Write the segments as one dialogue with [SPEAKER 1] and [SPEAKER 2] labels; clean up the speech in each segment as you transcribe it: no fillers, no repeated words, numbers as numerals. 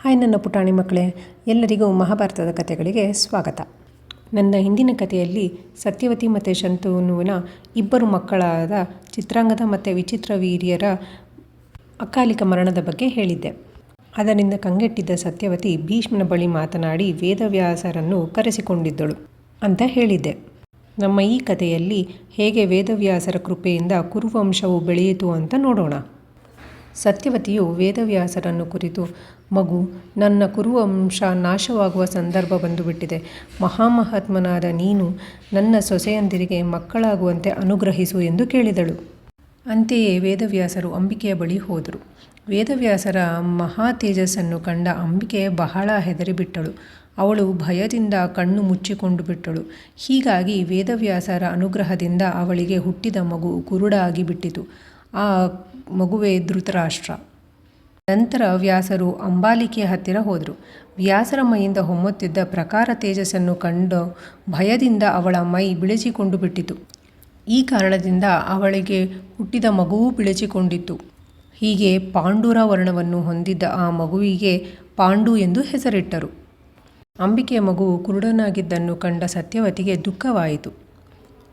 [SPEAKER 1] Hi ನನ್ನ ಪುಟಾಣಿ ಮಕ್ಕಳೇ, ಎಲ್ಲರಿಗೂ ಮಹಾಭಾರತದ ಕಥೆಗಳಿಗೆ ಸ್ವಾಗತ. ನನ್ನ ಹಿಂದಿನ ಕಥೆಯಲ್ಲಿ ಸತ್ಯವತಿ ಮತ್ತು ಶಂತನುವಿನ ಇಬ್ಬರು ಮಕ್ಕಳಾದ ಚಿತ್ರಾಂಗದ ಮತ್ತು ವಿಚಿತ್ರವೀರ್ಯರ ಅಕಾಲಿಕ ಮರಣದ ಬಗ್ಗೆ ಹೇಳಿದ್ದೆ. ಅದರಿಂದ ಕಂಗೆಟ್ಟಿದ್ದ ಸತ್ಯವತಿ ಭೀಷ್ಮನ ಬಳಿ ಮಾತನಾಡಿ ವೇದವ್ಯಾಸರನ್ನು ಕರೆಸಿಕೊಂಡಿದ್ದಳು ಅಂತ ಹೇಳಿದ್ದೆ. ನಮ್ಮ ಈ ಕಥೆಯಲ್ಲಿ ಹೇಗೆ ವೇದವ್ಯಾಸರ ಕೃಪೆಯಿಂದ ಕುರುವಂಶವು ಬೆಳೆಯಿತು ಅಂತ ನೋಡೋಣ. ಸತ್ಯವತಿಯು ವೇದವ್ಯಾಸರನ್ನು ಕುರಿತು, ಮಗು, ನನ್ನ ಕುರುವಂಶ ನಾಶವಾಗುವ ಸಂದರ್ಭ ಬಂದುಬಿಟ್ಟಿದೆ. ಮಹಾಮಹಾತ್ಮನಾದ ನೀನು ನನ್ನ ಸೊಸೆಯಂದಿರಿಗೆ ಮಕ್ಕಳಾಗುವಂತೆ ಅನುಗ್ರಹಿಸು ಎಂದು ಕೇಳಿದಳು. ಅಂತೆಯೇ ವೇದವ್ಯಾಸರು ಅಂಬಿಕೆಯ ಬಳಿ ಹೋದರು. ವೇದವ್ಯಾಸರ ಮಹಾ ತೇಜಸ್ಸನ್ನು ಕಂಡ ಅಂಬಿಕೆ ಬಹಳ ಹೆದರಿಬಿಟ್ಟಳು. ಅವಳು ಭಯದಿಂದ ಕಣ್ಣು ಮುಚ್ಚಿಕೊಂಡು ಬಿಟ್ಟಳು. ಹೀಗಾಗಿ ವೇದವ್ಯಾಸರ ಅನುಗ್ರಹದಿಂದ ಅವಳಿಗೆ ಹುಟ್ಟಿದ ಮಗು ಕುರುಡಾಗಿ ಬಿಟ್ಟಿತು. ಆ ಮಗುವೇ ಧೃತರಾಷ್ಟ್ರ. ನಂತರ ವ್ಯಾಸರು ಅಂಬಾಲಿಕೆಯ ಹತ್ತಿರ ಹೋದರು. ವ್ಯಾಸರ ಮೈಯಿಂದ ಹೊಮ್ಮುತ್ತಿದ್ದ ಪ್ರಕಾರ ತೇಜಸ್ಸನ್ನು ಕಂಡು ಭಯದಿಂದ ಅವಳ ಮೈ ಬಿಳಿಚಿಕೊಂಡು ಬಿಟ್ಟಿತು. ಈ ಕಾರಣದಿಂದ ಅವಳಿಗೆ ಹುಟ್ಟಿದ ಮಗುವೂ ಬಿಳಿಚಿಕೊಂಡಿತ್ತು. ಹೀಗೆ ಪಾಂಡುರ ವರ್ಣವನ್ನು ಹೊಂದಿದ್ದ ಆ ಮಗುವಿಗೆ ಪಾಂಡು ಎಂದು ಹೆಸರಿಟ್ಟರು. ಅಂಬಿಕೆಯ ಮಗುವು ಕುರುಡನಾಗಿದ್ದನ್ನು ಕಂಡ ಸತ್ಯವತಿಗೆ ದುಃಖವಾಯಿತು.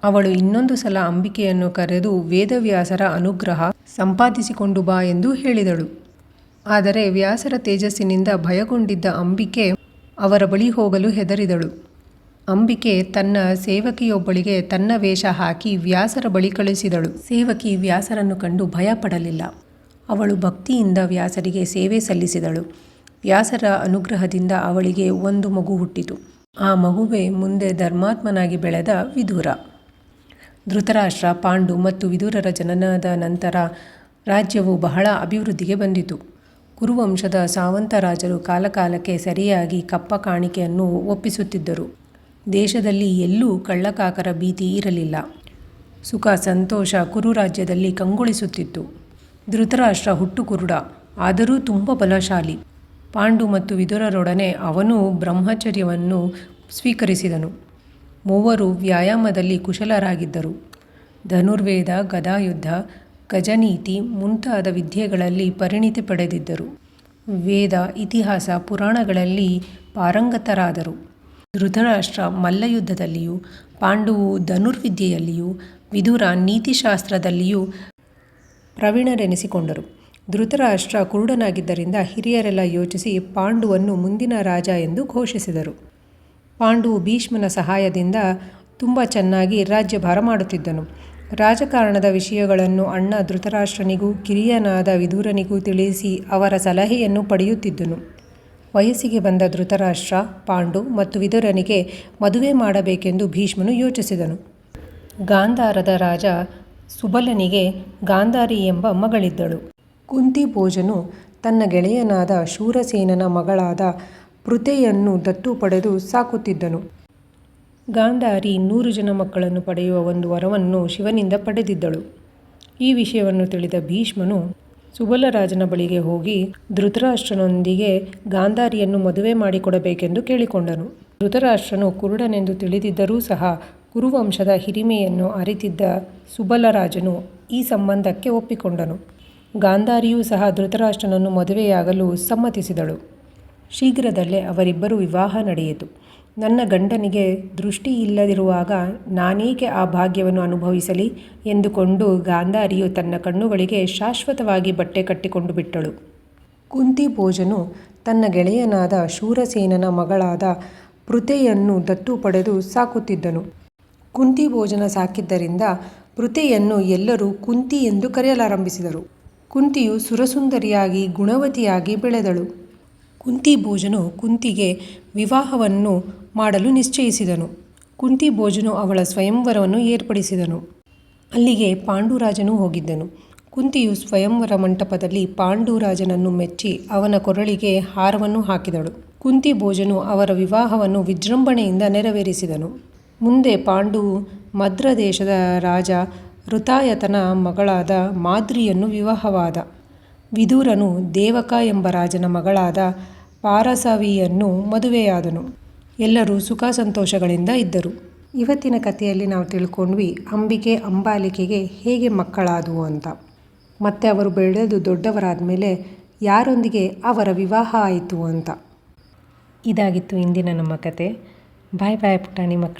[SPEAKER 1] ಅವಳು ಇನ್ನೊಂದು ಸಲ ಅಂಬಿಕೆಯನ್ನು ಕರೆದು ವೇದವ್ಯಾಸರ ಅನುಗ್ರಹ ಸಂಪಾದಿಸಿಕೊಂಡು ಬಾ ಎಂದು ಹೇಳಿದಳು. ಆದರೆ ವ್ಯಾಸರ ತೇಜಸ್ಸಿನಿಂದ ಭಯಗೊಂಡಿದ್ದ ಅಂಬಿಕೆ ಅವರ ಬಳಿ ಹೋಗಲು ಹೆದರಿದಳು. ಅಂಬಿಕೆ ತನ್ನ ಸೇವಕಿಯೊಬ್ಬಳಿಗೆ ತನ್ನ ವೇಷ ಹಾಕಿ ವ್ಯಾಸರ ಬಳಿ ಕಳಿಸಿದಳು. ಸೇವಕಿ ವ್ಯಾಸರನ್ನು ಕಂಡು ಭಯಪಡಲಿಲ್ಲ. ಅವಳು ಭಕ್ತಿಯಿಂದ ವ್ಯಾಸರಿಗೆ ಸೇವೆ ಸಲ್ಲಿಸಿದಳು. ವ್ಯಾಸರ ಅನುಗ್ರಹದಿಂದ ಅವಳಿಗೆ ಒಂದು ಮಗು ಹುಟ್ಟಿತು. ಆ ಮಗುವೇ ಮುಂದೆ ಧರ್ಮಾತ್ಮನಾಗಿ ಬೆಳೆದ ವಿದುರ. ಧೃತರಾಷ್ಟ್ರ, ಪಾಂಡು ಮತ್ತು ವಿದುರರ ಜನನದ ನಂತರ ರಾಜ್ಯವು ಬಹಳ ಅಭಿವೃದ್ಧಿಗೆ ಬಂದಿತು. ಕುರುವಂಶದ ಸಾವಂತ ರಾಜರು ಕಾಲಕಾಲಕ್ಕೆ ಸರಿಯಾಗಿ ಕಪ್ಪ ಕಾಣಿಕೆಯನ್ನು ಒಪ್ಪಿಸುತ್ತಿದ್ದರು. ದೇಶದಲ್ಲಿ ಎಲ್ಲೂ ಕಳ್ಳಕಾಕರ ಭೀತಿ ಇರಲಿಲ್ಲ. ಸುಖ ಸಂತೋಷ ಕುರು ರಾಜ್ಯದಲ್ಲಿ ಕಂಗೊಳಿಸುತ್ತಿತ್ತು. ಧೃತರಾಷ್ಟ್ರ ಹುಟ್ಟು ಕುರುಡ, ಆದರೂ ತುಂಬ ಬಲಶಾಲಿ. ಪಾಂಡು ಮತ್ತು ವಿದುರರೊಡನೆ ಅವನು ಬ್ರಹ್ಮಚರ್ಯವನ್ನು ಸ್ವೀಕರಿಸಿದನು. ಮೂವರು ವ್ಯಾಯಾಮದಲ್ಲಿ ಕುಶಲರಾಗಿದ್ದರು. ಧನುರ್ವೇದ, ಗದಾಯುದ್ಧ, ಗಜನೀತಿ ಮುಂತಾದ ವಿದ್ಯೆಗಳಲ್ಲಿ ಪರಿಣಿತಿ ಪಡೆದಿದ್ದರು. ವೇದ, ಇತಿಹಾಸ, ಪುರಾಣಗಳಲ್ಲಿ ಪಾರಂಗತರಾದರು. ಧೃತರಾಷ್ಟ್ರ ಮಲ್ಲಯುದ್ಧದಲ್ಲಿಯೂ, ಪಾಂಡುವು ಧನುರ್ವಿದ್ಯೆಯಲ್ಲಿಯೂ, ವಿದುರ ನೀತಿಶಾಸ್ತ್ರದಲ್ಲಿಯೂ ಪ್ರವೀಣರೆನಿಸಿಕೊಂಡರು. ಧೃತರಾಷ್ಟ್ರ ಕುರುಡನಾಗಿದ್ದರಿಂದ ಹಿರಿಯರೆಲ್ಲ ಯೋಚಿಸಿ ಪಾಂಡುವನ್ನು ಮುಂದಿನ ರಾಜ ಎಂದು ಘೋಷಿಸಿದರು. ಪಾಂಡು ಭೀಷ್ಮನ ಸಹಾಯದಿಂದ ತುಂಬ ಚೆನ್ನಾಗಿ ರಾಜ್ಯಭಾರ ಮಾಡುತ್ತಿದ್ದನು. ರಾಜಕಾರಣದ ವಿಷಯಗಳನ್ನು ಅಣ್ಣ ಧೃತರಾಷ್ಟ್ರನಿಗೂ ಕಿರಿಯನಾದ ವಿದುರನಿಗೂ ತಿಳಿಸಿ ಅವರ ಸಲಹೆಯನ್ನು ಪಡೆಯುತ್ತಿದ್ದನು. ವಯಸ್ಸಿಗೆ ಬಂದ ಧೃತರಾಷ್ಟ್ರ, ಪಾಂಡು ಮತ್ತು ವಿದುರನಿಗೆ ಮದುವೆ ಮಾಡಬೇಕೆಂದು ಭೀಷ್ಮನು ಯೋಚಿಸಿದನು. ಗಾಂಧಾರದ ರಾಜ ಸುಬಲನಿಗೆ ಗಾಂಧಾರಿ ಎಂಬ ಮಗಳಿದ್ದಳು. ಕುಂತಿಭೋಜನು ತನ್ನ ಗೆಳೆಯನಾದ ಶೂರಸೇನನ ಮಗಳಾದ ಪೃಥೆಯನ್ನು ದತ್ತು ಪಡೆದು ಸಾಕುತ್ತಿದ್ದನು. ಗಾಂಧಾರಿ 100 ಜನ ಮಕ್ಕಳನ್ನು ಪಡೆಯುವ ಒಂದು ವರವನ್ನು ಶಿವನಿಂದ ಪಡೆದಿದ್ದಳು. ಈ ವಿಷಯವನ್ನು ತಿಳಿದ ಭೀಷ್ಮನು ಸುಬಲರಾಜನ ಬಳಿಗೆ ಹೋಗಿ ಧೃತರಾಷ್ಟ್ರನೊಂದಿಗೆ ಗಾಂಧಾರಿಯನ್ನು ಮದುವೆ ಮಾಡಿಕೊಡಬೇಕೆಂದು ಕೇಳಿಕೊಂಡನು. ಧೃತರಾಷ್ಟ್ರನು ಕುರುಡನೆಂದು ತಿಳಿದಿದ್ದರೂ ಸಹ ಕುರುವಂಶದ ಹಿರಿಮೆಯನ್ನು ಅರಿತಿದ್ದ ಸುಬಲರಾಜನು ಈ ಸಂಬಂಧಕ್ಕೆ ಒಪ್ಪಿಕೊಂಡನು. ಗಾಂಧಾರಿಯೂ ಸಹ ಧೃತರಾಷ್ಟ್ರನನ್ನು ಮದುವೆಯಾಗಲು ಸಮ್ಮತಿಸಿದಳು. ಶೀಘ್ರದಲ್ಲೇ ಅವರಿಬ್ಬರು ವಿವಾಹ ನಡೆಯಿತು. ನನ್ನ ಗಂಡನಿಗೆ ದೃಷ್ಟಿ ಇಲ್ಲದಿರುವಾಗ ನಾನೇಕೆ ಆ ಭಾಗ್ಯವನ್ನು ಅನುಭವಿಸಲಿ ಎಂದುಕೊಂಡು ಗಾಂಧಾರಿಯು ತನ್ನ ಕಣ್ಣುಗಳಿಗೆ ಶಾಶ್ವತವಾಗಿ ಬಟ್ಟೆ ಕಟ್ಟಿಕೊಂಡು ಬಿಟ್ಟಳು. ಕುಂತಿಭೋಜನು ತನ್ನ ಗೆಳೆಯನಾದ ಶೂರಸೇನನ ಮಗಳಾದ ಪೃಥೆಯನ್ನು ದತ್ತು ಪಡೆದು ಸಾಕುತ್ತಿದ್ದನು. ಕುಂತಿಭೋಜನ ಸಾಕಿದ್ದರಿಂದ ಪೃಥೆಯನ್ನು ಎಲ್ಲರೂ ಕುಂತಿ ಎಂದು ಕರೆಯಲಾರಂಭಿಸಿದರು. ಕುಂತಿಯು ಸುರಸುಂದರಿಯಾಗಿ ಗುಣವತಿಯಾಗಿ ಬೆಳೆದಳು. ಕುಂತಿಭೋಜನು ಕುಂತಿಗೆ ವಿವಾಹವನ್ನು ಮಾಡಲು ನಿಶ್ಚಯಿಸಿದನು. ಕುಂತಿಭೋಜನು ಅವಳ ಸ್ವಯಂವರವನ್ನು ಏರ್ಪಡಿಸಿದನು. ಅಲ್ಲಿಗೆ ಪಾಂಡುರಾಜನೂ ಹೋಗಿದ್ದನು. ಕುಂತಿಯು ಸ್ವಯಂವರ ಮಂಟಪದಲ್ಲಿ ಪಾಂಡುರಾಜನನ್ನು ಮೆಚ್ಚಿ ಅವನ ಕೊರಳಿಗೆ ಹಾರವನ್ನು ಹಾಕಿದಳು. ಕುಂತಿಭೋಜನು ಅವರ ವಿವಾಹವನ್ನು ವಿಜೃಂಭಣೆಯಿಂದ ನೆರವೇರಿಸಿದನು. ಮುಂದೆ ಪಾಂಡು ಮದ್ರ ದೇಶದ ರಾಜ ಋತಾಯತನ ಮಗಳಾದ ಮಾದ್ರಿಯನ್ನು ವಿವಾಹವಾದ. ವಿದುರನು ದೇವಕ ಎಂಬ ರಾಜನ ಮಗಳಾದ ಪಾರಸವಿಯನ್ನು ಮದುವೆಯಾದನು. ಎಲ್ಲರೂ ಸುಖ ಸಂತೋಷಗಳಿಂದ ಇದ್ದರು. ಇವತ್ತಿನ ಕಥೆಯಲ್ಲಿ ನಾವು ತಿಳ್ಕೊಂಡ್ವಿ ಅಂಬಿಕೆ ಅಂಬಾಲಿಕೆಗೆ ಹೇಗೆ ಮಕ್ಕಳಾದವು ಅಂತ. ಮತ್ತು ಅವರು ಬೆಳೆದು ದೊಡ್ಡವರಾದ ಮೇಲೆ ಯಾರೊಂದಿಗೆ ಅವರ ವಿವಾಹ ಆಯಿತು ಅಂತ. ಇದಾಗಿತ್ತು ಇಂದಿನ ನಮ್ಮ ಕತೆ. ಬಾಯ್ ಬಾಯ್ ಪುಟಾಣಿ ಮಕ್ಕಳು.